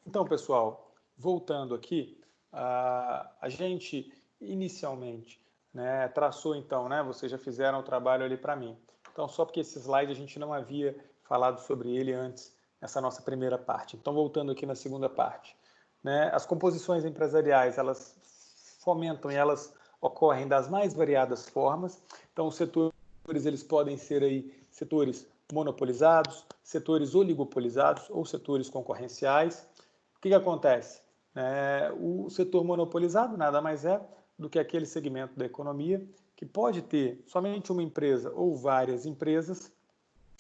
Então, pessoal, voltando aqui, a gente inicialmente, né, traçou então, né, vocês já fizeram o trabalho ali para mim. Então, só porque esse slide a gente não havia falado sobre ele antes, nessa nossa primeira parte. Então, voltando aqui na segunda parte, né, as composições empresariais, elas fomentam e elas ocorrem das mais variadas formas. Então, os setores eles podem ser aí setores monopolizados, setores oligopolizados ou setores concorrenciais. O que acontece? O setor monopolizado nada mais é do que aquele segmento da economia que pode ter somente uma empresa ou várias empresas,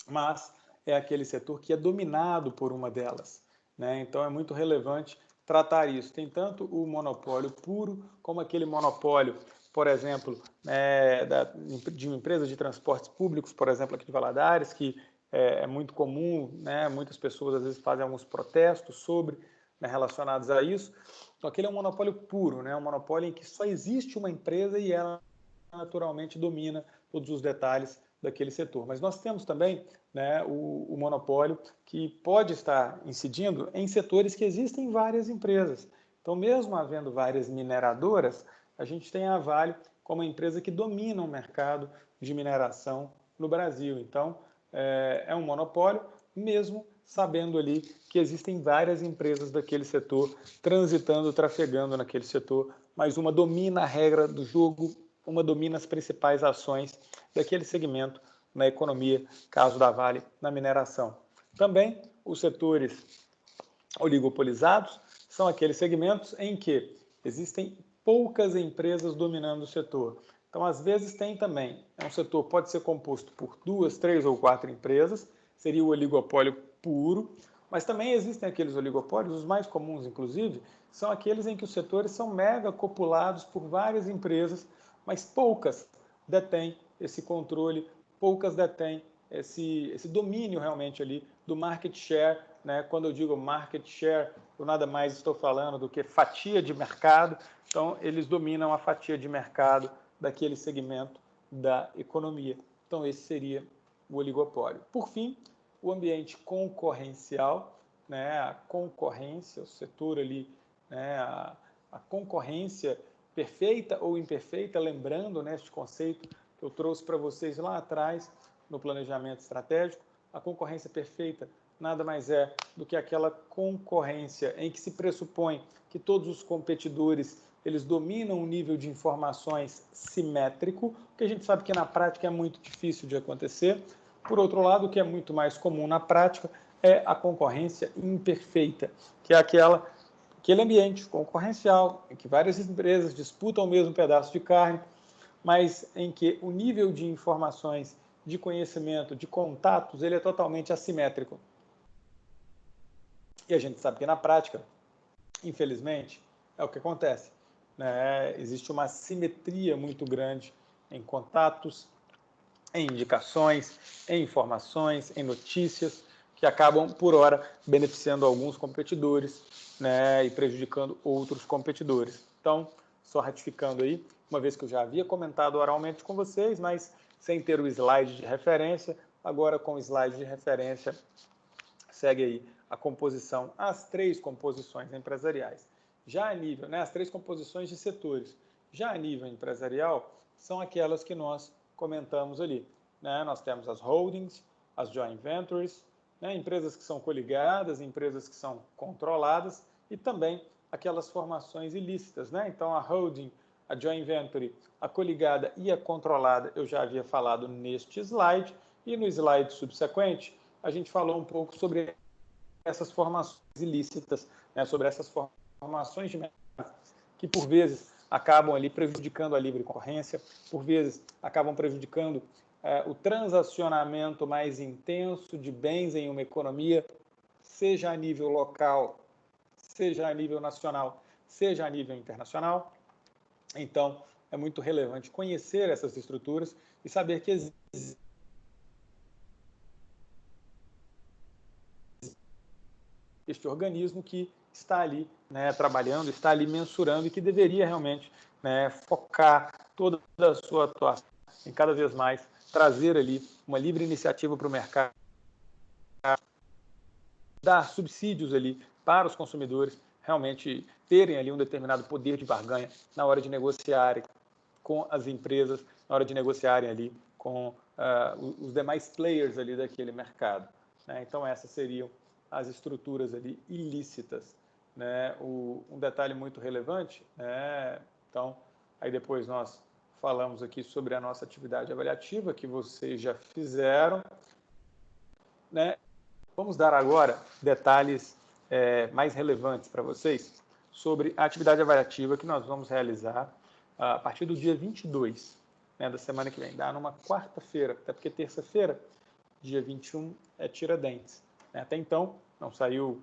mas é aquele setor que é dominado por uma delas. Então é muito relevante tratar isso. Tem tanto o monopólio puro como aquele monopólio, por exemplo, de uma empresa de transportes públicos, por exemplo, aqui de Valadares, que é muito comum, muitas pessoas às vezes fazem alguns protestos sobre, relacionados a isso. Então, aquele é um monopólio puro, um monopólio em que só existe uma empresa e ela naturalmente domina todos os detalhes daquele setor. Mas nós temos também o monopólio que pode estar incidindo em setores que existem várias empresas. Então, mesmo havendo várias mineradoras, a gente tem a Vale como uma empresa que domina o mercado de mineração no Brasil. Então, é um monopólio, mesmo sabendo ali que existem várias empresas daquele setor transitando, trafegando naquele setor, mas uma domina a regra do jogo, uma domina as principais ações daquele segmento na economia, caso da Vale, na mineração. Também os setores oligopolizados são aqueles segmentos em que existem poucas empresas dominando o setor. Então, às vezes tem também, um setor pode ser composto por 2, 3 ou 4 empresas, seria o oligopólio puro, mas também existem aqueles oligopólios, os mais comuns inclusive, são aqueles em que os setores são mega copulados por várias empresas, mas poucas detêm esse controle, poucas detêm esse domínio realmente ali do market share. Quando eu digo market share, eu nada mais estou falando do que fatia de mercado. Então, eles dominam a fatia de mercado daquele segmento da economia. Então, esse seria o oligopólio. Por fim, o ambiente concorrencial, a concorrência, o setor ali, a concorrência perfeita ou imperfeita, lembrando este conceito que eu trouxe para vocês lá atrás no planejamento estratégico. A concorrência perfeita nada mais é do que aquela concorrência em que se pressupõe que todos os competidores eles dominam um nível de informações simétrico, que a gente sabe que na prática é muito difícil de acontecer. Por outro lado, o que é muito mais comum na prática é a concorrência imperfeita, que é aquele ambiente concorrencial em que várias empresas disputam o mesmo pedaço de carne, mas em que o nível de informações, de conhecimento, de contatos, ele é totalmente assimétrico. E a gente sabe que na prática, infelizmente, é o que acontece. Existe uma assimetria muito grande em contatos, em indicações, em informações, em notícias, que acabam, por hora, beneficiando alguns competidores e prejudicando outros competidores. Então, só ratificando aí, uma vez que eu já havia comentado oralmente com vocês, mas sem ter o slide de referência, agora com o slide de referência, segue aí a composição, as 3 composições empresariais. Já a nível, as 3 composições de setores. Já a nível empresarial, são aquelas que nós comentamos ali. Nós temos as holdings, as joint ventures, empresas que são coligadas, empresas que são controladas e também aquelas formações ilícitas. Então, a holding, a joint venture, a coligada e a controlada, eu já havia falado neste slide, e no slide subsequente, a gente falou um pouco sobre essas formações ilícitas, sobre essas formações de mercado que, por vezes, acabam ali prejudicando a livre concorrência, por vezes, acabam prejudicando o transacionamento mais intenso de bens em uma economia, seja a nível local, seja a nível nacional, seja a nível internacional. Então, é muito relevante conhecer essas estruturas e saber que existe este organismo que está ali trabalhando, está ali mensurando e que deveria realmente focar toda a sua atuação em cada vez mais trazer ali uma livre iniciativa para o mercado, dar subsídios ali para os consumidores realmente terem ali um determinado poder de barganha na hora de negociarem com as empresas, na hora de negociarem ali com os demais players ali daquele mercado, né? Então, essas seriam as estruturas ali ilícitas, né? Um detalhe muito relevante, né? Então, aí depois nós falamos aqui sobre a nossa atividade avaliativa, que vocês já fizeram, né? Vamos dar agora detalhes mais relevantes para vocês sobre a atividade avaliativa que nós vamos realizar a partir do dia 22, né, da semana que vem, dá numa quarta-feira, até porque terça-feira, dia 21, é Tiradentes, né? Até então, não saiu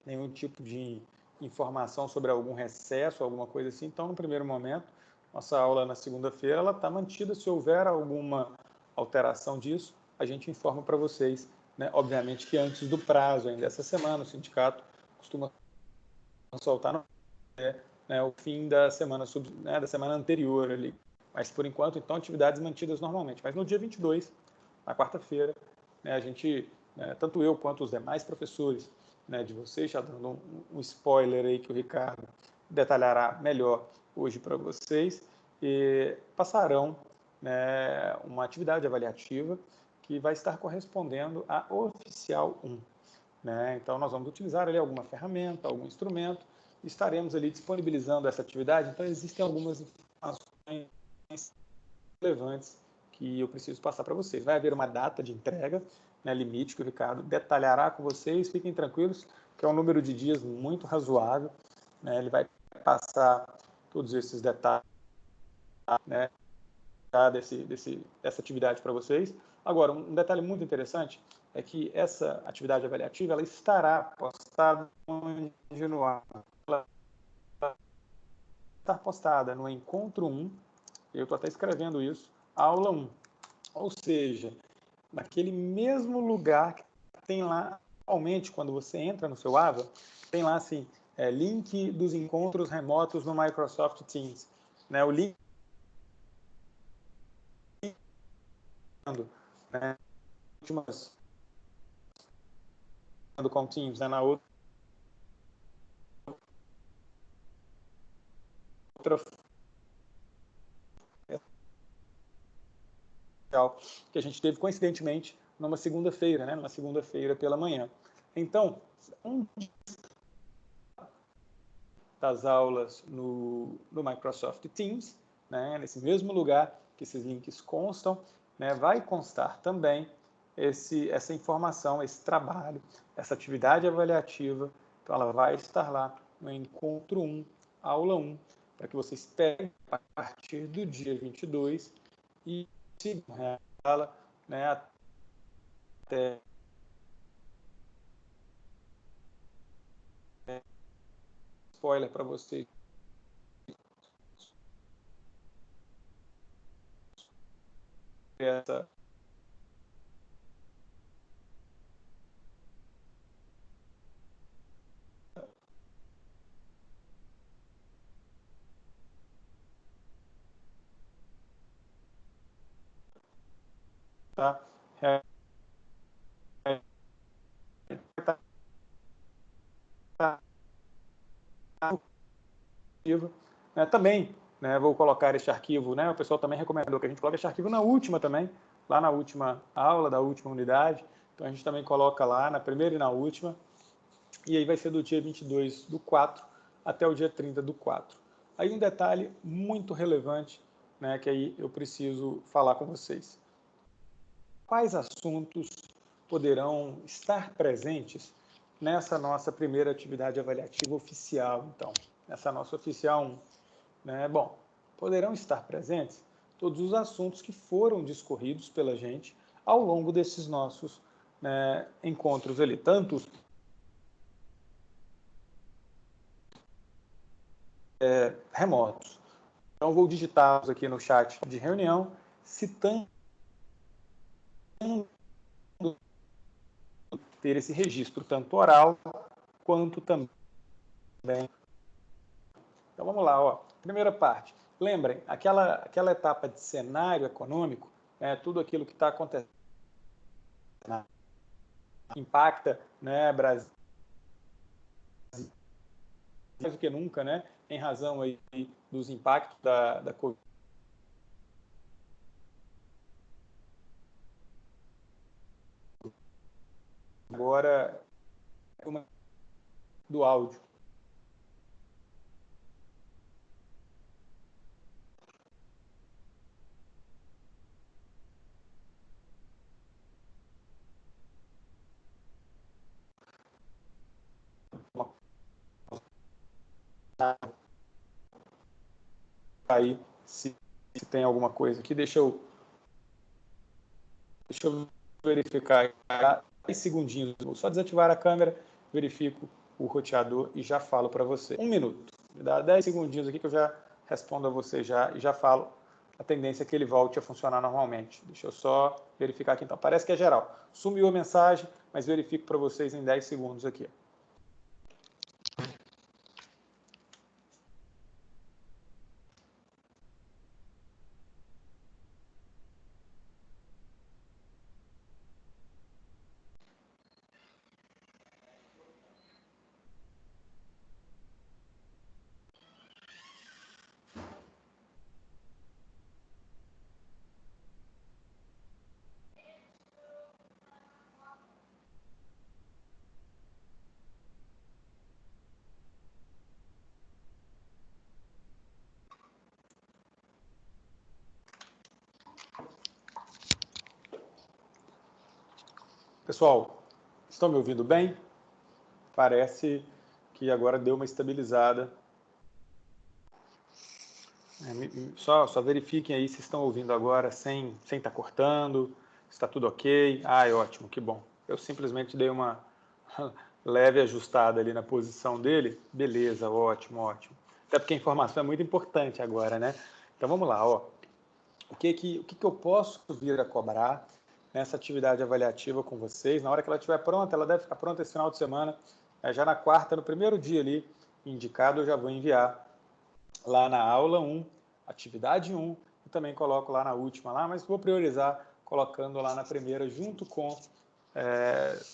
nenhum tipo de informação sobre algum recesso, alguma coisa assim, então, no primeiro momento, nossa aula na segunda-feira, ela está mantida. Se houver alguma alteração disso, a gente informa para vocês, né? Obviamente que antes do prazo ainda dessa semana, o sindicato costuma soltar no o fim da semana, da semana anterior ali. Mas, por enquanto, então, atividades mantidas normalmente. Mas no dia 22, na quarta-feira, né, a gente, tanto eu quanto os demais professores, né, de vocês, já dando um spoiler aí que o Ricardo detalhará melhor hoje para vocês, e passarão, né, uma atividade avaliativa que vai estar correspondendo à Oficial 1. Né? Então, nós vamos utilizar ali alguma ferramenta, algum instrumento, e estaremos ali disponibilizando essa atividade. Então, existem algumas informações relevantes que eu preciso passar para vocês. Vai haver uma data de entrega, né, limite, que o Ricardo detalhará com vocês. Fiquem tranquilos, que é um número de dias muito razoável, né? Ele vai passar todos esses detalhes, né, dessa atividade para vocês. Agora, um detalhe muito interessante é que essa atividade avaliativa ela estará postada no ar. Ela está postada no Encontro 1, eu estou até escrevendo isso, aula 1. Ou seja, naquele mesmo lugar que tem lá, atualmente, quando você entra no seu AVA, tem lá assim, link dos encontros remotos no Microsoft Teams. Né? O link né, últimas com Teams, né, na outra que a gente teve coincidentemente numa segunda-feira, né, numa segunda-feira pela manhã. Então, um das aulas no Microsoft Teams, né, nesse mesmo lugar que esses links constam, né, vai constar também essa informação, esse trabalho, essa atividade avaliativa. Então, ela vai estar lá no Encontro 1, aula 1, para que vocês peguem a partir do dia 22 e sigam ela, né, até spoiler para vocês. Essa tá? Também, né, vou colocar este arquivo, né, o pessoal também recomendou que a gente coloque este arquivo na última também, lá na última aula da última unidade, então a gente também coloca lá na primeira e na última, e aí vai ser do dia 22 do 4 até o dia 30 do 4. Aí um detalhe muito relevante, né, que aí eu preciso falar com vocês. Quais assuntos poderão estar presentes nessa nossa primeira atividade avaliativa oficial, então, nessa nossa oficial 1? Né? Bom, poderão estar presentes todos os assuntos que foram discorridos pela gente ao longo desses nossos, né, encontros ali, tanto os remotos. Então, vou digitá-los aqui no chat de reunião, citando ter esse registro, tanto oral quanto também. Então, vamos lá, ó. Primeira parte. Lembrem, aquela etapa de cenário econômico, né, tudo aquilo que está acontecendo impacta, né, Brasil, mais do que nunca, né, em razão aí dos impactos da Covid. Agora, do áudio. Aí, se tem alguma coisa aqui, deixa eu verificar 10 segundinhos. Vou só desativar a câmera, verifico o roteador e já falo para você. 1 minuto. Me dá 10 segundinhos aqui que eu já respondo a você já e já falo. A tendência é que ele volte a funcionar normalmente. Deixa eu só verificar aqui então. Parece que é geral. Sumiu a mensagem, mas verifico para vocês em 10 segundos aqui. Pessoal, estão me ouvindo bem? Parece que agora deu uma estabilizada. Só verifiquem aí se estão ouvindo agora sem estar cortando, se está tudo ok. Ah, é ótimo, que bom. Eu simplesmente dei uma leve ajustada ali na posição dele. Beleza, ótimo, ótimo. Até porque a informação é muito importante agora, né? Então vamos lá, ó. O que eu posso vir a cobrar nessa atividade avaliativa com vocês? Na hora que ela estiver pronta, ela deve ficar pronta esse final de semana. Já na quarta, no primeiro dia ali indicado, eu já vou enviar lá na aula 1, atividade 1, e também coloco lá na última, lá, mas vou priorizar colocando lá na primeira, junto com,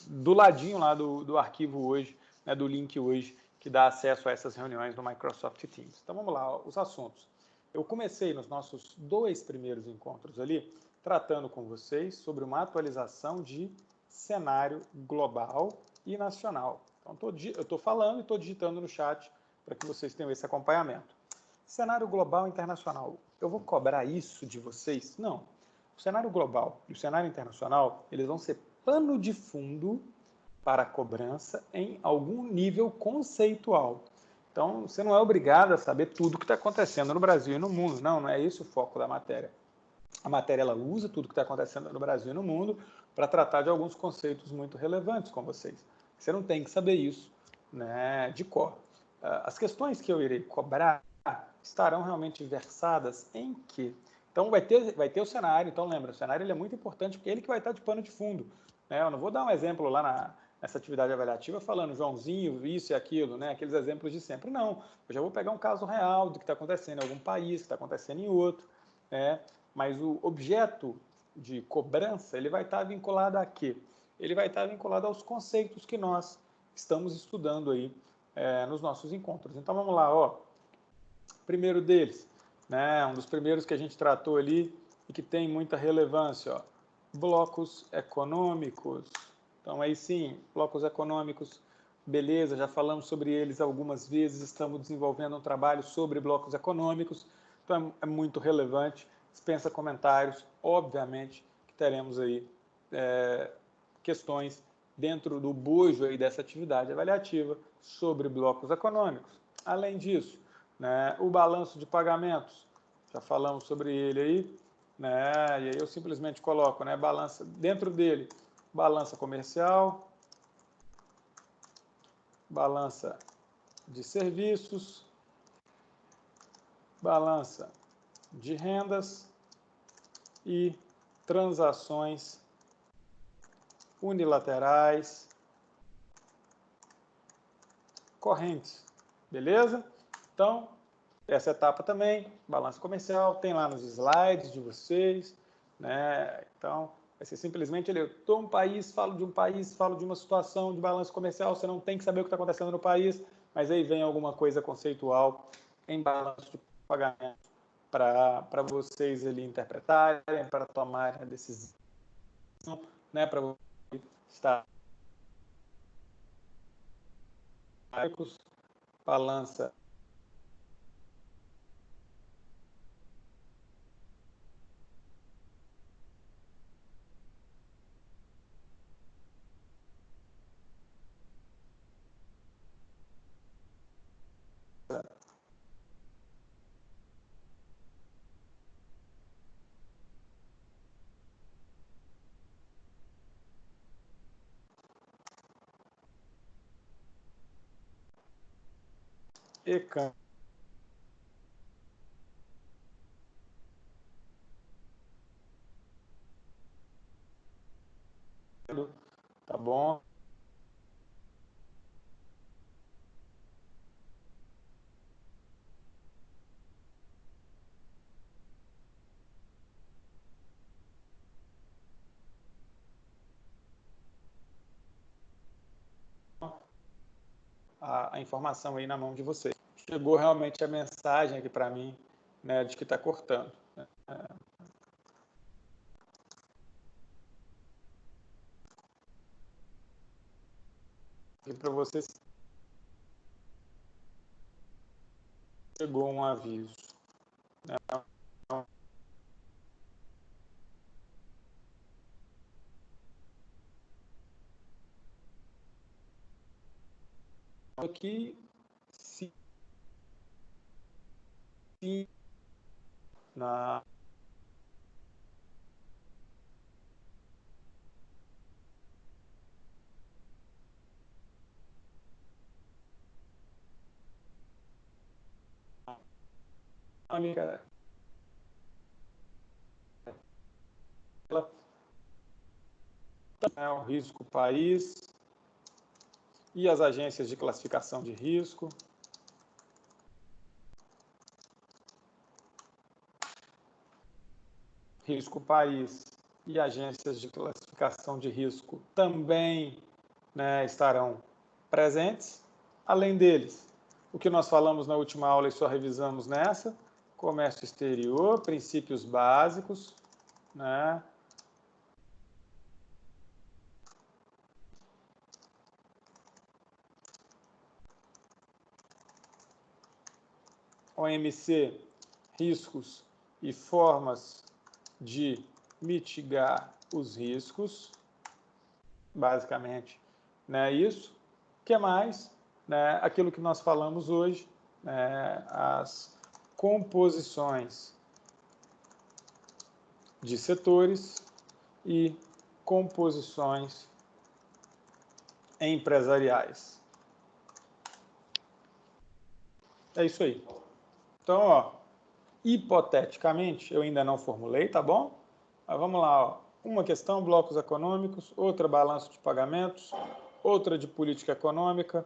do ladinho lá do arquivo hoje, né, do link hoje, que dá acesso a essas reuniões do Microsoft Teams. Então vamos lá, ó, os assuntos. Eu comecei nos nossos 2 primeiros encontros ali, tratando com vocês sobre uma atualização de cenário global e nacional. Então eu estou falando e estou digitando no chat para que vocês tenham esse acompanhamento. Cenário global e internacional. Eu vou cobrar isso de vocês? Não. O cenário global e o cenário internacional, eles vão ser pano de fundo para a cobrança em algum nível conceitual. Então, você não é obrigado a saber tudo o que está acontecendo no Brasil e no mundo. Não, não é esse o foco da matéria. A matéria ela usa tudo o que está acontecendo no Brasil e no mundo para tratar de alguns conceitos muito relevantes com vocês. Você não tem que saber isso, né, de cor. As questões que eu irei cobrar estarão realmente versadas em quê? Então vai ter o cenário, então lembra, o cenário ele é muito importante porque ele que vai estar de pano de fundo. Né? Eu não vou dar um exemplo lá nessa atividade avaliativa falando Joãozinho, isso e aquilo, né? Aqueles exemplos de sempre. Não, eu já vou pegar um caso real do que está acontecendo em algum país, que está acontecendo em outro, né? Mas o objeto de cobrança ele vai estar vinculado a quê? Ele vai estar vinculado aos conceitos que nós estamos estudando aí nos nossos encontros. Então vamos lá, ó. Primeiro deles, né, um dos primeiros que a gente tratou ali e que tem muita relevância, ó, blocos econômicos. Então aí sim, blocos econômicos, beleza, já falamos sobre eles algumas vezes, estamos desenvolvendo um trabalho sobre blocos econômicos, então é muito relevante, dispensa comentários, obviamente que teremos aí questões dentro do bojo aí dessa atividade avaliativa sobre blocos econômicos. Além disso, né, o balanço de pagamentos, já falamos sobre ele aí, né, e aí eu simplesmente coloco, né, balança, dentro dele, balança comercial, balança de serviços, balança de rendas e transações unilaterais correntes, beleza? Então, essa etapa também, balanço comercial, tem lá nos slides de vocês, né? Então, vai ser simplesmente, eu estou falo de uma situação de balanço comercial, você não tem que saber o que está acontecendo no país, mas aí vem alguma coisa conceitual em balanço de pagamento para vocês ali interpretarem, para tomarem a decisão, né, para você estar balança e câmbio, tá bom? A informação aí na mão de vocês. Chegou realmente a mensagem aqui para mim, né, de que está cortando. E para vocês chegou um aviso. Né? Aqui, sim, na ela, o risco país e as agências de classificação de risco. Risco país e agências de classificação de risco também, né, estarão presentes. Além deles, o que nós falamos na última aula e só revisamos nessa, comércio exterior, princípios básicos, né? OMC, riscos e formas de mitigar os riscos, basicamente, né, isso. O que mais? Né, aquilo que nós falamos hoje, né, as composições de setores e composições empresariais. É isso aí. Então, ó, hipoteticamente, eu ainda não formulei, tá bom? Mas vamos lá, ó. Uma questão, blocos econômicos, outra, balanço de pagamentos, outra de política econômica,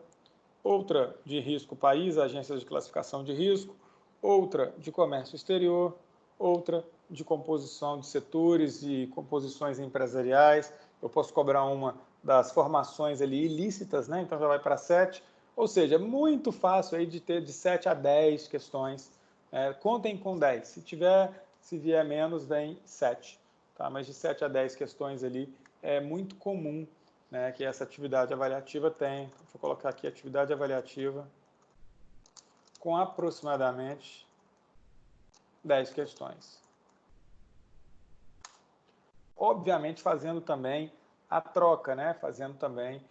outra de risco país, agências de classificação de risco, outra de comércio exterior, outra de composição de setores e composições empresariais. Eu posso cobrar uma das formações ali ilícitas, né? Então já vai para 7. Ou seja, é muito fácil aí de ter de 7 a 10 questões. Contem com 10. Se vier menos, vem 7. Tá? Mas de 7 a 10 questões ali é muito comum, né, que essa atividade avaliativa tem. Vou colocar aqui atividade avaliativa com aproximadamente 10 questões. Obviamente fazendo também a troca, né? Fazendo também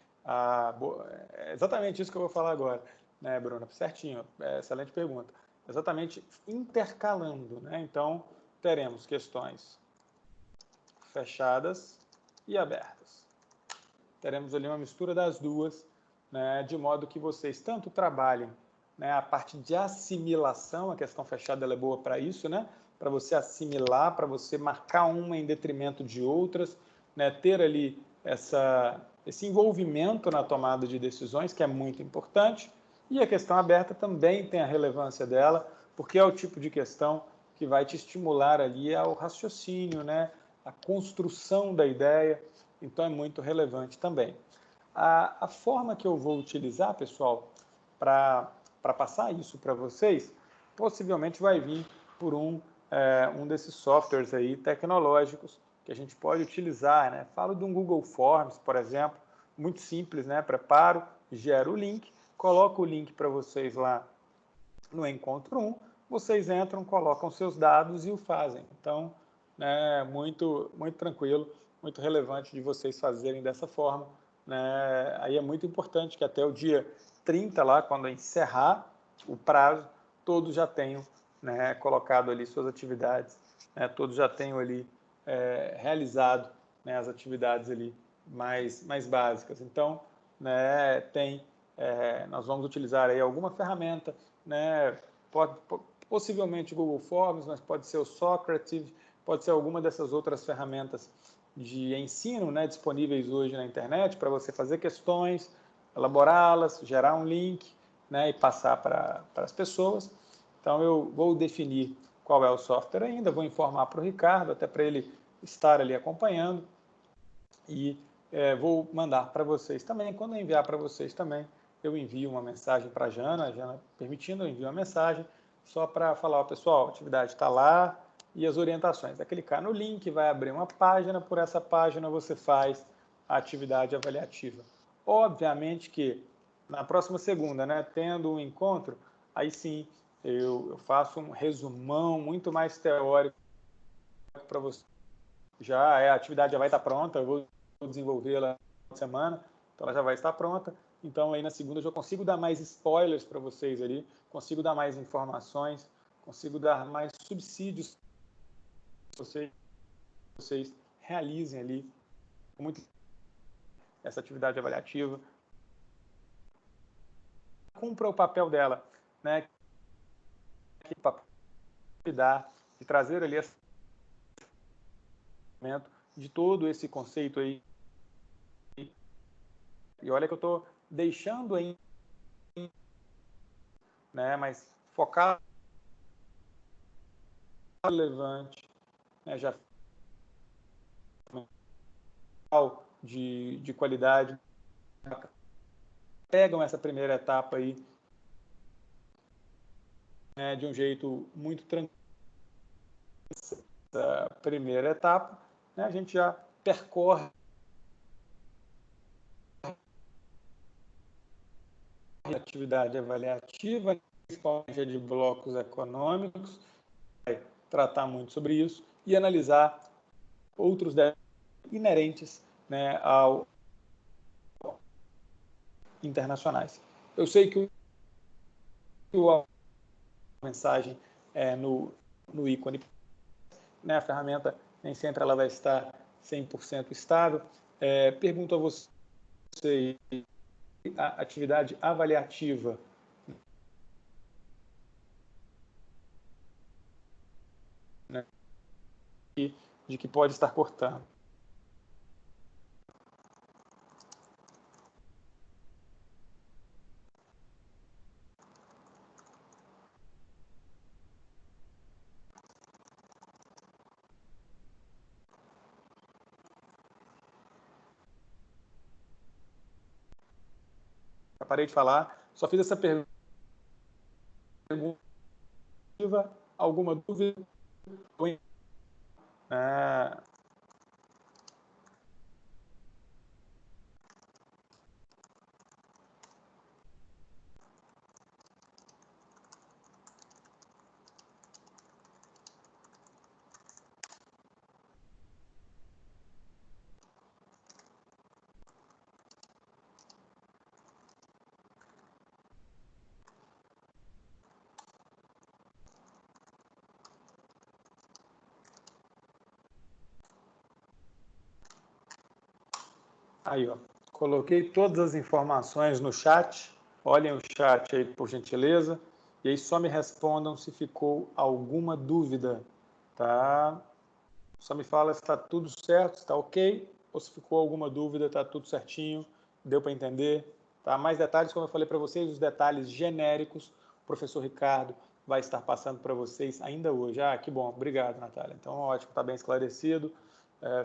é exatamente isso que eu vou falar agora, né, Bruna? Certinho, excelente pergunta. Exatamente intercalando, né? Então, teremos questões fechadas e abertas. Teremos ali uma mistura das duas, né, de modo que vocês tanto trabalhem, né, a parte de assimilação, a questão fechada ela é boa para isso, né, para você assimilar, para você marcar uma em detrimento de outras, né, ter ali esse envolvimento na tomada de decisões, que é muito importante, e a questão aberta também tem a relevância dela, porque é o tipo de questão que vai te estimular ali ao raciocínio, né, a construção da ideia, então é muito relevante também. A forma que eu vou utilizar, pessoal, para passar isso para vocês, possivelmente vai vir por um desses softwares aí tecnológicos que a gente pode utilizar, né? Falo de um Google Forms, por exemplo, muito simples, né? Preparo, gero o link, coloco o link para vocês lá no Encontro 1, vocês entram, colocam seus dados e o fazem. Então, né, muito tranquilo, muito relevante de vocês fazerem dessa forma. Né? Aí é muito importante que até o dia 30, lá, quando encerrar o prazo, todos já tenham, né, colocado ali suas atividades, né, todos já tenham ali realizado, né, as atividades ali mais básicas. Então, né, nós vamos utilizar aí alguma ferramenta, né, possivelmente o Google Forms, mas pode ser o Socrative, pode ser alguma dessas outras ferramentas de ensino, né, disponíveis hoje na internet para você fazer questões, elaborá-las, gerar um link, né, e passar para as pessoas. Então eu vou definir qual é o software ainda, vou informar para o Ricardo, até para ele estar ali acompanhando, e vou mandar para vocês também. Quando eu enviar para vocês também, eu envio uma mensagem para a Jana permitindo, eu envio uma mensagem só para falar, pessoal, a atividade está lá e as orientações. É clicar no link, vai abrir uma página, por essa página você faz a atividade avaliativa. Obviamente que na próxima segunda, né, tendo um encontro, aí sim eu faço um resumão muito mais teórico para você. A atividade já vai estar pronta, eu vou desenvolvê-la na semana, então ela já vai estar pronta. Então aí na segunda eu já consigo dar mais spoilers para vocês ali, consigo dar mais informações, consigo dar mais subsídios para vocês realizem ali muito essa atividade avaliativa. Cumpra o papel dela, né? Que papel de trazer ali de todo esse conceito aí. E olha que eu estou deixando aí, né? Mas focar relevante, né? Já de qualidade, pegam essa primeira etapa aí, né, de um jeito muito tranquilo. Essa primeira etapa, né, a gente já percorre a atividade avaliativa, principalmente de blocos econômicos, vai tratar muito sobre isso e analisar outros inerentes, né, ao internacionais. Eu sei que a mensagem é no ícone, né, a ferramenta nem sempre ela vai estar 100% estável. Pergunto a você, a atividade avaliativa, né, de que pode estar cortando. Já parei de falar, só fiz essa pergunta. Alguma dúvida? Aí, ó, coloquei todas as informações no chat. Olhem o chat aí, por gentileza. E aí só me respondam se ficou alguma dúvida, tá? Só me fala se está tudo certo, se está ok, ou se ficou alguma dúvida, está tudo certinho, deu para entender. Tá? Mais detalhes, como eu falei para vocês, os detalhes genéricos, o professor Ricardo vai estar passando para vocês ainda hoje. Ah, que bom, obrigado, Natália. Então, ótimo, está bem esclarecido.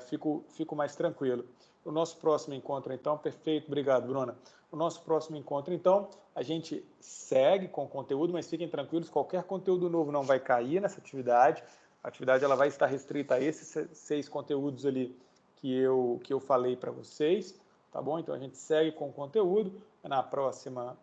fico mais tranquilo. O nosso próximo encontro, então, perfeito, obrigado, Bruna. O nosso próximo encontro, então, a gente segue com o conteúdo, mas fiquem tranquilos, qualquer conteúdo novo não vai cair nessa atividade. A atividade ela vai estar restrita a esses 6 conteúdos ali que eu falei para vocês, tá bom? Então, a gente segue com o conteúdo na próxima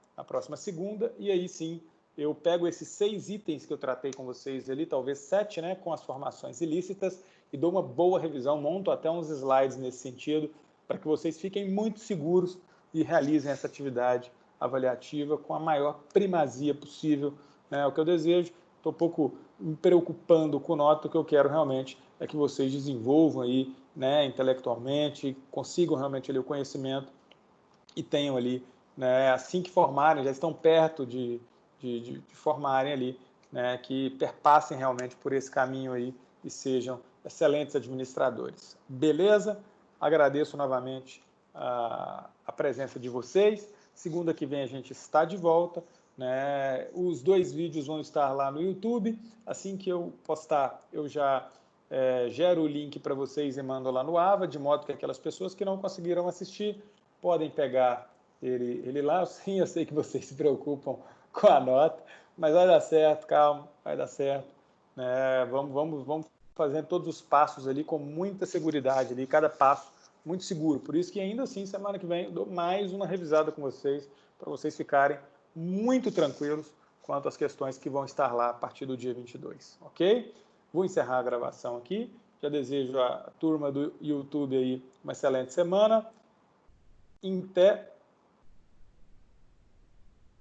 segunda, e aí sim, eu pego esses 6 itens que eu tratei com vocês ali, talvez 7, né, com as formações ilícitas, e dou uma boa revisão, monto até uns slides nesse sentido, para que vocês fiquem muito seguros e realizem essa atividade avaliativa com a maior primazia possível, né? É o que eu desejo. Estou um pouco me preocupando com nota, o que eu quero realmente é que vocês desenvolvam aí, né, intelectualmente, consigam realmente ali o conhecimento e tenham ali, né, assim que formarem, já estão perto de formarem ali, né, que perpassem realmente por esse caminho aí e sejam excelentes administradores. Beleza? Agradeço novamente a presença de vocês. Segunda que vem a gente está de volta, né? Os 2 vídeos vão estar lá no YouTube. Assim que eu postar, eu já gero o link para vocês e mando lá no AVA, de modo que aquelas pessoas que não conseguiram assistir podem pegar ele lá. Sim, eu sei que vocês se preocupam com a nota, mas vai dar certo, calma, vai dar certo. Vamos fazendo todos os passos ali com muita seguridade, ali, cada passo muito seguro. Por isso que ainda assim, semana que vem, eu dou mais uma revisada com vocês, para vocês ficarem muito tranquilos quanto às questões que vão estar lá a partir do dia 22, ok? Vou encerrar a gravação aqui. Já desejo à turma do YouTube aí uma excelente semana. Até